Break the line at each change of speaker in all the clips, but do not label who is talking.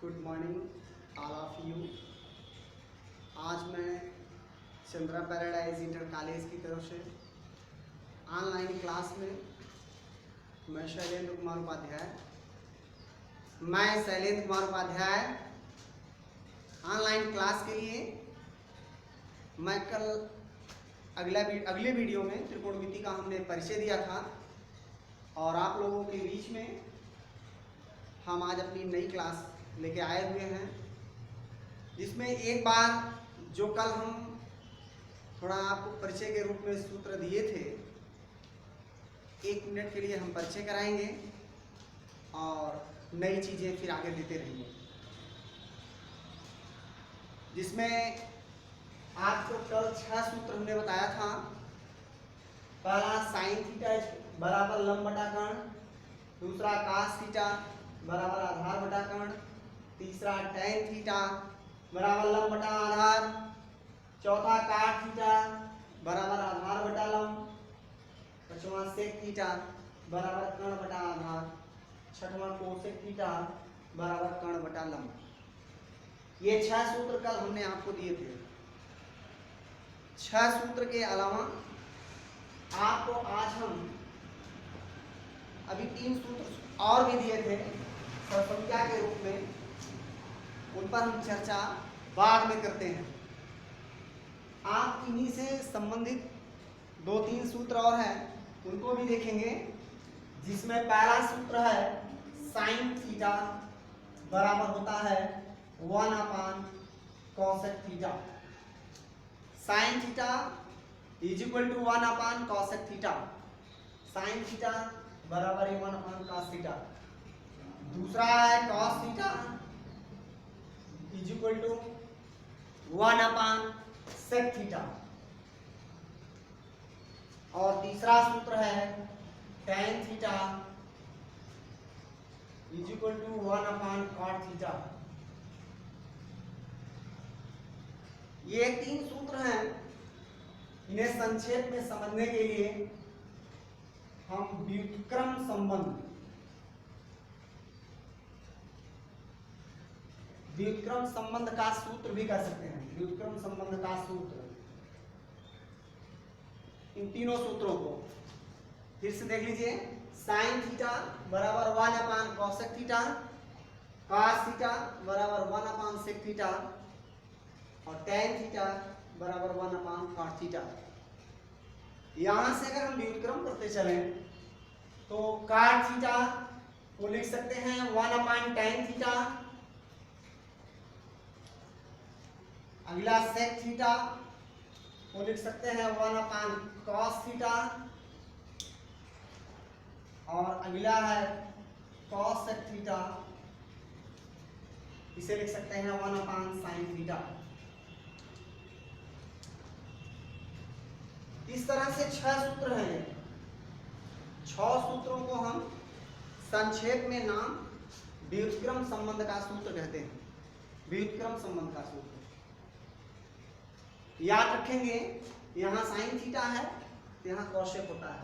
Good morning all of you. आज मैं Chandra paradise inter college की तरफ से ऑनलाइन क्लास में मैं शैलेंद्र कुमार उपाध्याय ऑनलाइन क्लास के लिए मैं कल अगले वीडियो में त्रिकोणमिति का हमने परिचय दिया था और आप लोगों के बीच में हम आज अपनी नई क्लास लेके आए हुए हैं, जिसमें एक बार जो कल हम थोड़ा आपको परिचय के रूप में सूत्र दिए थे, 1 मिनट के लिए हम परिचय कराएंगे और नई चीज़ें फिर आगे देते रहेंगे। जिसमें आपको कल 6 सूत्र हमने बताया था। पहला साइन थीटा बराबर लंब बटा कर्ण, दूसरा कास थीटा बराबर आधार बटा कर्ण, तीसरा टैन थीटा बराबर लंब बटा आधार, चौथा काट थीटा बराबर आधार बटा लंब, पांचवा सेक थीटा बराबर कर्ण बटा आधार, छठवां कोसेक थीटा बराबर कर्ण बटा लंब। ये 6 सूत्र कल हमने आपको दिए थे। 6 सूत्र के अलावा आपको आज हम अभी 3 सूत्र और भी दिए थे सरसंख्या के रूप में, उन पर हम चर्चा बाद में करते हैं। आप इन्हीं से संबंधित 2-3 सूत्र और हैं, उनको भी देखेंगे। जिसमें पहला सूत्र है साइन थीटा बराबर होता है 1/cosec theta. Sine theta is equal to 1/cosec theta. Sine theta बराबर 1/cos थीटा। दूसरा है cos theta is equal to 1/sec theta. और तीसरा सूत्र है tan theta is equal to 1/cot theta. ये 3 सूत्र हैं। इन्हें संक्षेप में समझने के लिए हम व्युत्क्रम संबंध का सूत्र भी कर सकते हैं। व्युत्क्रम संबंध का सूत्र, इन तीनों सूत्रों को फिर से देख लीजिए। साइन थीटा बराबर 1/cosec थीटा, cos थीटा बराबर 1/sec थीटा और tan थीटा बराबर 1/cot थीटा। यहां से अगर हम व्युत्क्रम करते चलें तो cot थीटा को लिख सकते हैं 1/tan थीटा। अगला sec थीटा को लिख सकते हैं 1/cos थीटा और अगला है cosec थीटा, इसे लिख सकते हैं 1/sin थीटा। इस तरह से 6 सूत्र हैं। 6 सूत्रों को हम संक्षेप में नाम व्युत्क्रम संबंध का सूत्र कहते हैं। व्युत्क्रम संबंध का सूत्र याद रखेंगे। यहाँ साइन थीटा है तो यहाँ कौशिक होता है,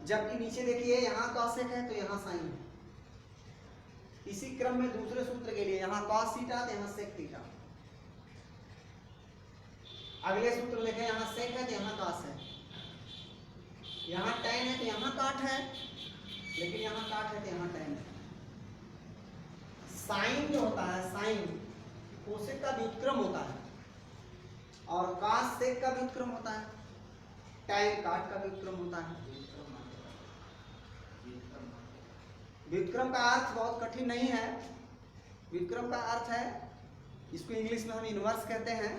जबकि नीचे देखिए यहाँ कौशिक है तो यहाँ साइन है। इसी क्रम में दूसरे सूत्र के लिए यहाँ कॉस थीटा तो यहाँ सेक थीटा। अगले सूत्र देखें, यहाँ सेक है तो यहाँ कॉस है, यहाँ टैन है तो यहाँ काट है, लेकिन यहाँ काट है तो यहाँ टैन है। साइन जो होता है, साइन कोसेक का व्युत्क्रम होता है और कास सेक का व्युत्क्रम होता है, टैन काट का व्युत्क्रम होता है। व्युत्क्रम का अर्थ बहुत कठिन नहीं है। व्युत्क्रम का अर्थ है, इसको इंग्लिश में हम इनवर्स कहते हैं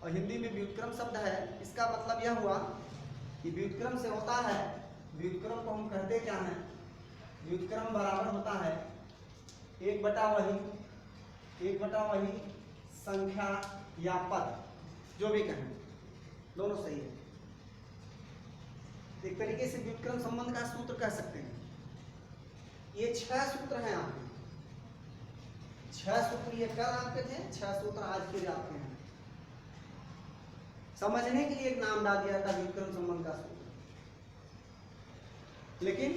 और हिंदी में व्युत्क्रम शब्द है। इसका मतलब यह हुआ कि व्युत्क्रम से होता है, व्युत्क्रम को हम कहते क्या हैं, व्युत्क्रम बराबर होता है 1 बटा वही संख्या या पद, जो भी कहें, दोनों सही है। एक तरीके से व्युत्क्रम संबंध का सूत्र कह सकते हैं। ये 6 सूत्र हैं आपके। 6 सूत्र ये कल आपके थे, 6 सूत्र आज के आपके हैं। समझने के लिए एक नाम डाल दिया था व्युत्क्रम संबंध का सूत्र, लेकिन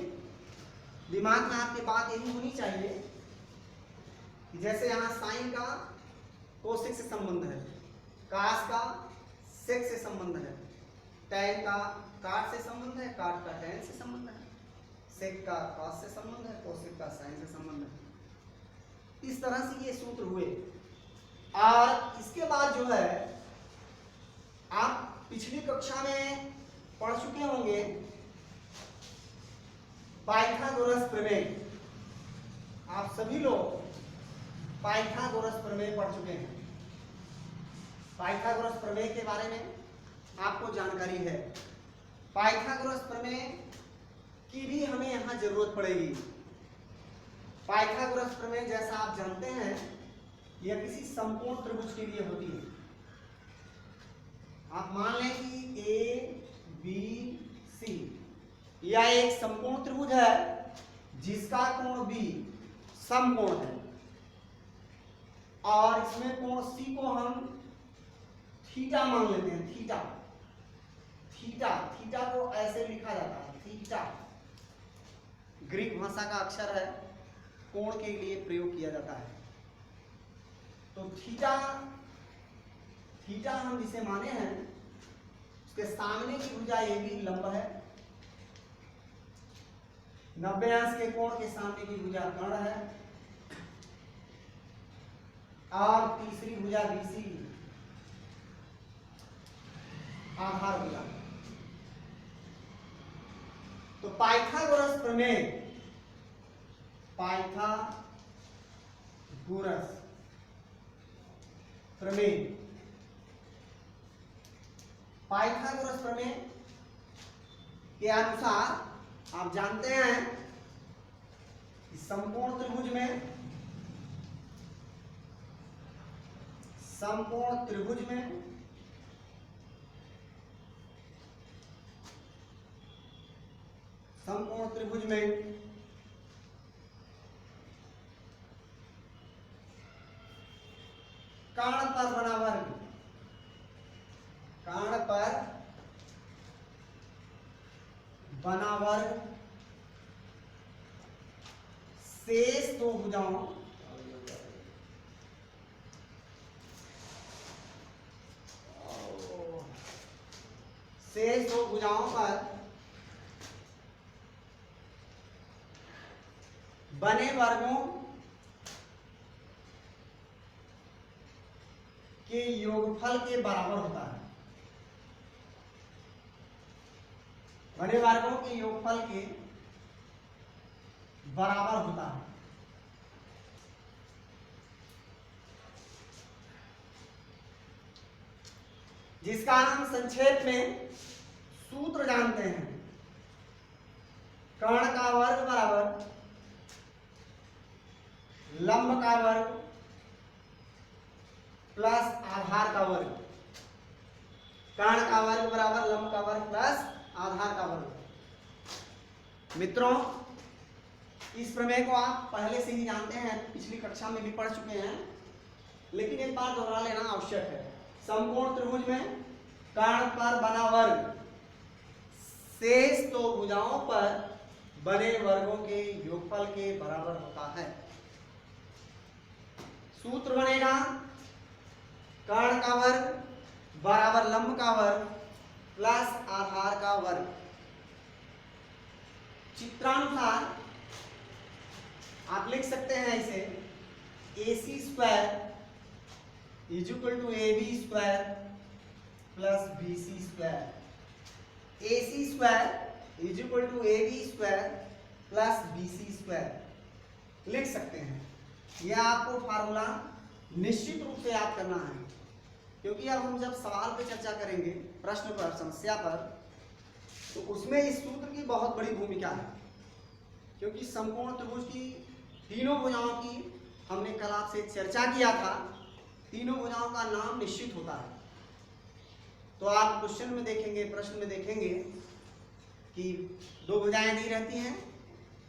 दिमाग में आपके बात यही होनी चाहिए कि जैसे यहाँ साइन का कोसेक से संबंध है, कास का सेक से संबंध है, टैन का काट से संबंध है, काट का टैन से संबंध है, सेक का कास से संबंध है, कोसेक का साइन से संबंध है। इस तरह से ये सूत्र हुए। और इसके बाद जो है आप पिछली कक्षा में पढ़ चुके होंगे पाइथागोरस प्रमेय। आप सभी लोग पाइथागोरस प्रमेय पढ़ चुके हैं। पाइथागोरस प्रमेय के बारे में आपको जानकारी है। पाइथागोरस प्रमेय की भी हमें यहाँ जरूरत पड़ेगी। पाइथागोरस प्रमेय जैसा आप जानते हैं यह किसी समकोण त्रिभुज के लिए होती है। आप मान लें कि ए बी सी यह एक समकोण त्रिभुज है जिसका कोण बी समकोण है और इसमें कोण सी को हम थीटा मान लेते हैं। थीटा थीटा थीटा को ऐसे लिखा जाता है, थीटा ग्रीक भाषा का अक्षर है, कोण के लिए प्रयोग किया जाता है। तो थीटा थीटा हम जिसे माने हैं उसके सामने की भुजा ये भी लंब है, 90 अंश के कोण के सामने की भुजा कर्ण है और तीसरी भुजा बीसी आधार भुजा। तो पाइथागोरस प्रमेय पाइथागोरस प्रमेय पाइथागोरस प्रमेय के अनुसार आप जानते हैं कि समकोण त्रिभुज में समकोण त्रिभुज में कर्ण पर बना वर्ग, कर्ण पर बना वर्ग शेष दो भुजाओं पर बने वर्गों के योगफल के बराबर होता है। बने वर्गों के योगफल के बराबर होता है। जिसका हम संक्षेप में सूत्र जानते हैं, कर्ण का वर्ग बराबर लंब का वर्ग प्लस आधार का वर्ग। कर्ण का वर्ग बराबर लंब का वर्ग प्लस आधार का वर्ग। मित्रों, इस प्रमेय को आप पहले से ही जानते हैं, पिछली कक्षा में भी पढ़ चुके हैं, लेकिन एक बार दोहरा लेना आवश्यक है। समकोण त्रिभुज में कर्ण पर बना वर्ग शेष दो भुजाओं पर बने वर्गों के योगफल के बराबर होता है। सूत्र बनेगा कर्ण का वर्ग बराबर लंब का वर्ग प्लस आधार का वर्ग। चित्रानुसार आप लिख सकते हैं इसे AC square is equal to AB square plus BC square. AC square is equal to AB square plus BC square लिख सकते हैं। यह आपको फार्मूला निश्चित रूप से याद करना है, क्योंकि अब हम जब सवाल पे चर्चा करेंगे, प्रश्न पर, समस्या पर, तो उसमें इस सूत्र की बहुत बड़ी भूमिका है। क्योंकि समकोण त्रिभुज की तीनों भुजाओं की हमने कल आपसे चर्चा किया था, तीनों भुजाओं का नाम निश्चित होता है। तो आप क्वेश्चन में देखेंगे, प्रश्न में देखेंगे कि दो भुजाएं दी रहती हैं,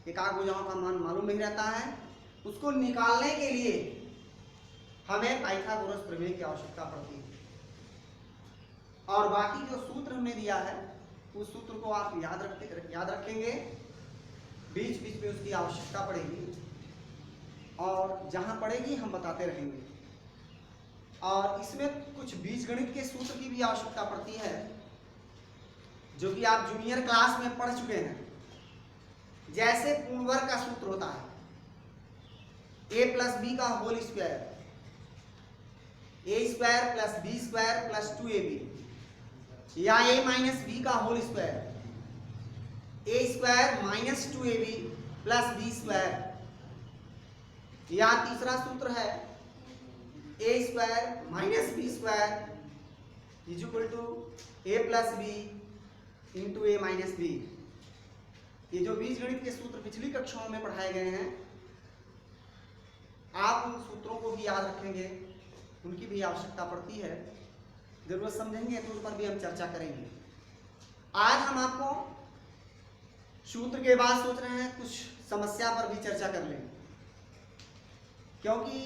एकाक भुजाओं का मान मालूम नहीं रहता है, उसको निकालने के लिए हमें पाइथागोरस प्रमेय की आवश्यकता पड़ती है। और बाकी जो सूत्र हमने दिया है उस सूत्र को आप याद रखेंगे, बीच बीच में उसकी आवश्यकता पड़ेगी। और जहां पड़ेगी हम बताते रहेंगे। और इसमें कुछ बीजगणित के सूत्र की भी आवश्यकता पड़ती है, जो कि आप जूनियर क्लास में पढ़ चुके हैं। जैसे पूर्ण वर्ग का सूत्र होता है a प्लस बी का whole square, a square plus B square plus 2ab, या a माइनस बी का whole square, a square minus 2ab plus B square, या तीसरा सूत्र है a square minus B square is equal to a plus B into a minus B. ये जो बीजगणित के सूत्र पिछली कक्षाओं में पढ़ाए गए हैं, आप उन सूत्रों को भी याद रखेंगे, उनकी भी आवश्यकता पड़ती है। जरूरत समझेंगे तो उन पर भी हम चर्चा करेंगे। आज हम आपको सूत्र के बाद सोच रहे हैं कुछ समस्या पर भी चर्चा कर लें, क्योंकि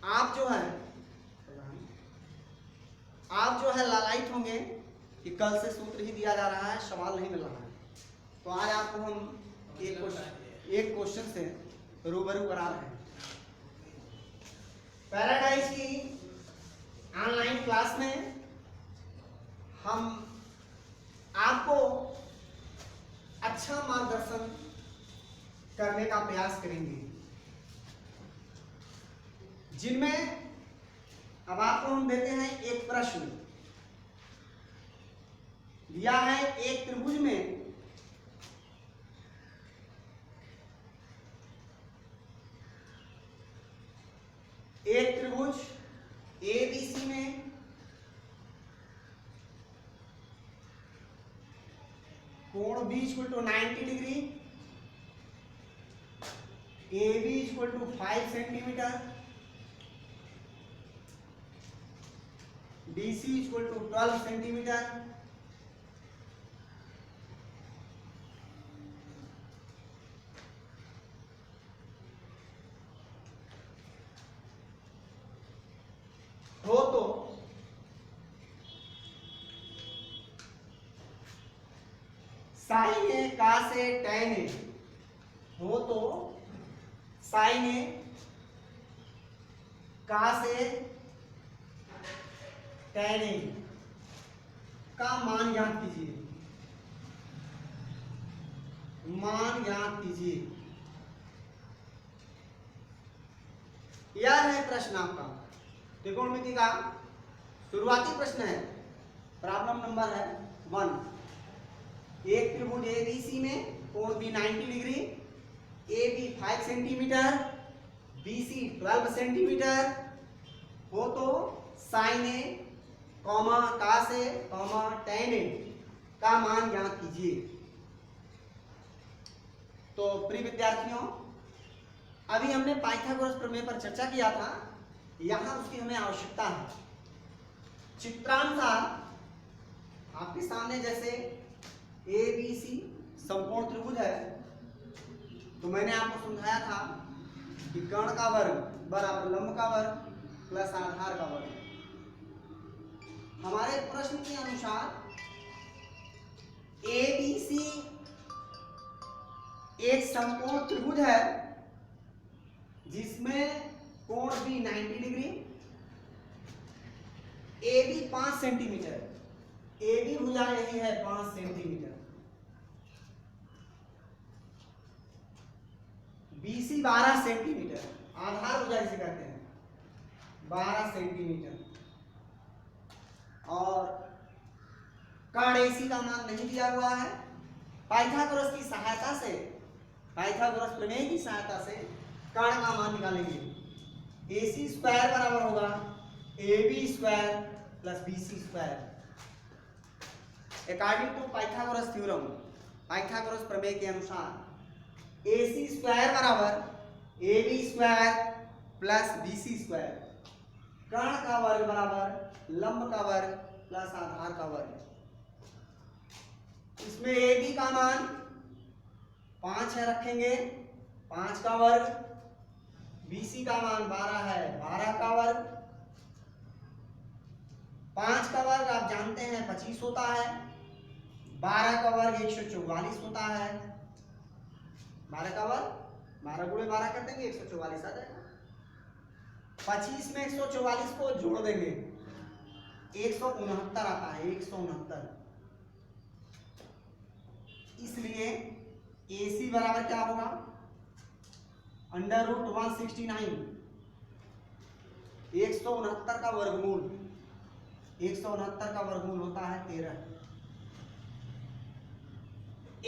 आप जो है लालायित होंगे कि कल से सूत्र ही दिया जा रहा है, सवाल नहीं मिल रहा है। तो आज आपको हम एक क्वेश्चन से रूबरू करा रहे हैं। पैराडाइज की ऑनलाइन क्लास में हम आपको अच्छा मार्गदर्शन करने का प्रयास करेंगे, जिनमें अब आपको हम देते हैं एक प्रश्न दिया है। एक त्रिभुज में ABC में कोण B equal to 90 degree, AB equal to 5 centimetre, BC equal to 12 centimetre, हो तो साइन ए का से टैन ए, हो तो साइन ए का से टैन ए का मान ज्ञात कीजिए। मान ज्ञात कीजिए, यह है प्रश्न आपका त्रिकोणमिति का शुरुआती प्रश्न है। प्रॉब्लम नंबर है 1। एक त्रिभुज ABC में कोण B 90 degree, AB 5 centimetre, BC 12 centimetre, हो तो sign A comma cos A comma tan A का मान ज्ञात कीजिए। तो प्रिय विद्यार्थियों, अभी हमने पाइथागोरस प्रमेय पर चर्चा किया था, यहां उसकी हमें आवश्यकता है। चित्रानुसार आपके सामने जैसे ABC संपूर्ण त्रिभुज है, तो मैंने आपको समझाया था कि कर्ण का वर्ग बराबर लंब का वर्ग प्लस आधार का वर्ग। हमारे प्रश्न के अनुसार ABC एक संपूर्ण त्रिभुज है जिसमें कोण B 90 degree, AB 5 centimetre, AB भुजा यही है 5 सेंटीमीटर, BC 12 सेंटीमीटर, आधार भुजा इसे कहते हैं 12 सेंटीमीटर, और कर्ण AC का मान नहीं दिया हुआ है। पाइथागोरस की सहायता से, पाइथागोरस प्रमेय की सहायता से कर्ण का मान निकालेंगे। AC स्क्वायर बराबर होगा AB square plus BC square. According to Pythagoras theorem, Pythagoras प्रमेय के अनुसार AC स्क्वायर बराबर AB square plus BC square. कर्ण का वर्ग बराबर लंब का वर्ग प्लस आधार का वर्ग। इसमें AB का मान 5 है, रखेंगे 5 का वर्ग, BC का मान 12 है, 12 का वर्ग, 5 का वर्ग आप जानते हैं 25 होता है, 12 का वर्ग 144 होता है, 12 का वर्ग 12 गुणे 12 कर देंगे 144 आ जाएगा। 25 में 144 को जोड़ देंगे 169 आता है 169। इसलिए AC बराबर क्या होगा √169 169 का वर्गमूल 169 का वर्गमूल होता है 13।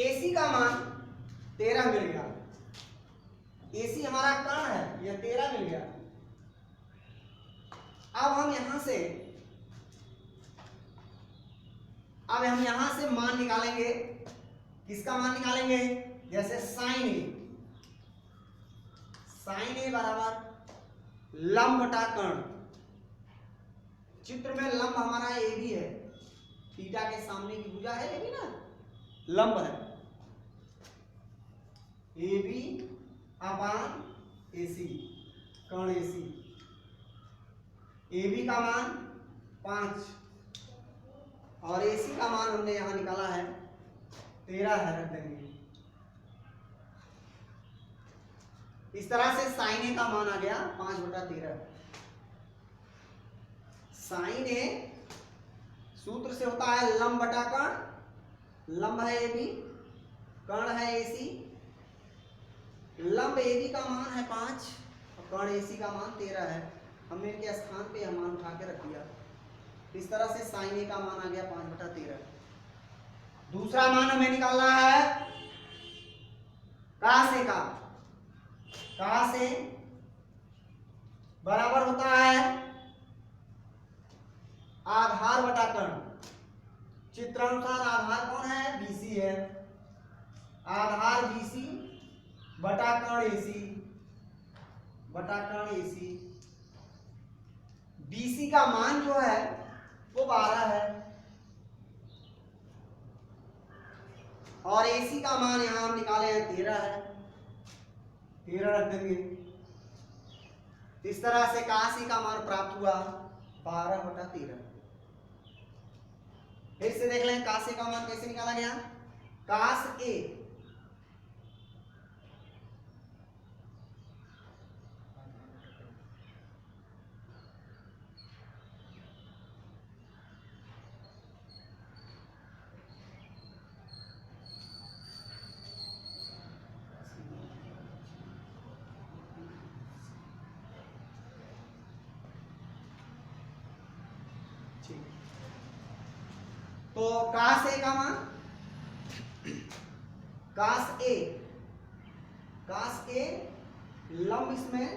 AC का मान 13 मिल गया। AC हमारा कर्ण है यह 13 मिल गया। अब हम यहां से मान निकालेंगे। किसका मान निकालेंगे? जैसे साइन ए बराबर लंब बटा कर्ण। चित्र में लंब हमारा ए भी है, थीटा के सामने की भुजा है, ये भी ना लंब है। ए बी अपान AC कर्ण AC। ए बी का मान 5 और AC का मान हमने यहां निकाला है 13 है, रख देंगे। इस तरह से साइन ए का मान आ गया 5/13। साइन ए सूत्र से होता है लंब बटा कर्ण। लंब है ए बी, कर्ण है AC। लंब ए बी का मान है 5 और कर्ण AC का मान 13 है। हमने इनके स्थान पे यह मान उठा के रख दिया। इस तरह से साइन ए का मान आ गया 5/13। दूसरा मान हमें निकालना है कास ए का। कास ए बराबर होता है आधार बटा कर्ण। चित्रानुसार आधार कौन है? BC है। आधार BC बटा कर्ण AC बटा कर्ण AC। BC का मान जो है वो 12 है और AC का मान यहां हम निकाले हैं 13 है। 13 रख देंगे। इस तरह से कास ए का मान प्राप्त हुआ 12/13। फिर से देख लें कास ए का मान कैसे निकाला गया। कास ए तो कास ए का मान कास ए लंब इसमें